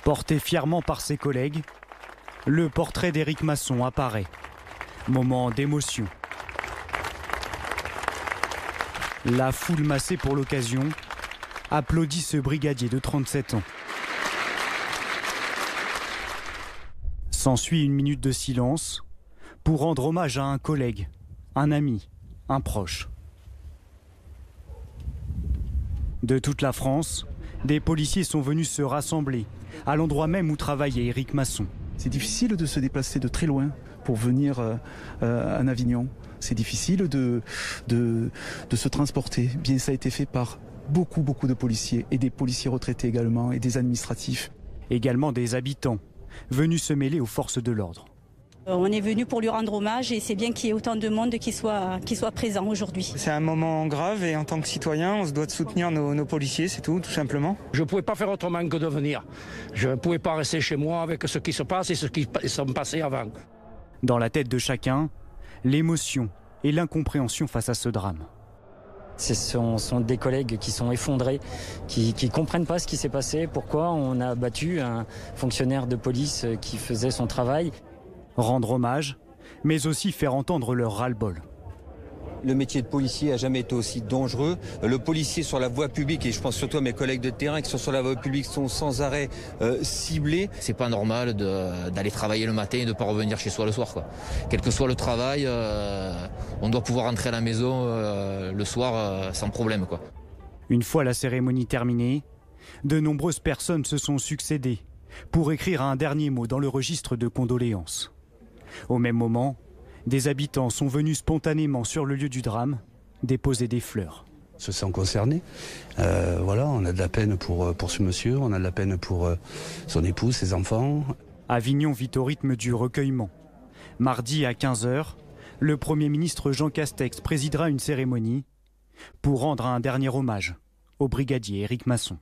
Porté fièrement par ses collègues, le portrait d'Éric Masson apparaît. Moment d'émotion. La foule massée pour l'occasion applaudit ce brigadier de 37 ans. S'ensuit une minute de silence pour rendre hommage à un collègue, un ami, un proche. De toute la France, des policiers sont venus se rassembler à l'endroit même où travaillait Éric Masson. C'est difficile de se déplacer de très loin pour venir à Avignon. C'est difficile de se transporter. Bien, ça a été fait par beaucoup de policiers et des policiers retraités également et des administratifs. Également des habitants venus se mêler aux forces de l'ordre. On est venu pour lui rendre hommage et c'est bien qu'il y ait autant de monde qui soit présent aujourd'hui. C'est un moment grave et en tant que citoyen, on se doit de soutenir nos policiers, c'est tout simplement. Je ne pouvais pas faire autrement que de venir. Je ne pouvais pas rester chez moi avec ce qui se passe et ce qui s'est passé avant. Dans la tête de chacun, l'émotion et l'incompréhension face à ce drame. Ce sont des collègues qui sont effondrés, qui ne comprennent pas ce qui s'est passé, pourquoi on a battu un fonctionnaire de police qui faisait son travail. Rendre hommage, mais aussi faire entendre leur ras-le-bol. Le métier de policier n'a jamais été aussi dangereux. Le policier sur la voie publique, et je pense surtout à mes collègues de terrain qui sont sur la voie publique, sont sans arrêt ciblés. C'est pas normal d'aller travailler le matin et de ne pas revenir chez soi le soir, quoi. Quel que soit le travail, on doit pouvoir rentrer à la maison le soir sans problème, quoi. Une fois la cérémonie terminée, de nombreuses personnes se sont succédées pour écrire un dernier mot dans le registre de condoléances. Au même moment, des habitants sont venus spontanément sur le lieu du drame déposer des fleurs. Se sent concerné. Voilà, on a de la peine pour ce monsieur, on a de la peine pour son épouse, ses enfants. Avignon vit au rythme du recueillement. Mardi à 15h, le Premier ministre Jean Castex présidera une cérémonie pour rendre un dernier hommage au brigadier Éric Masson.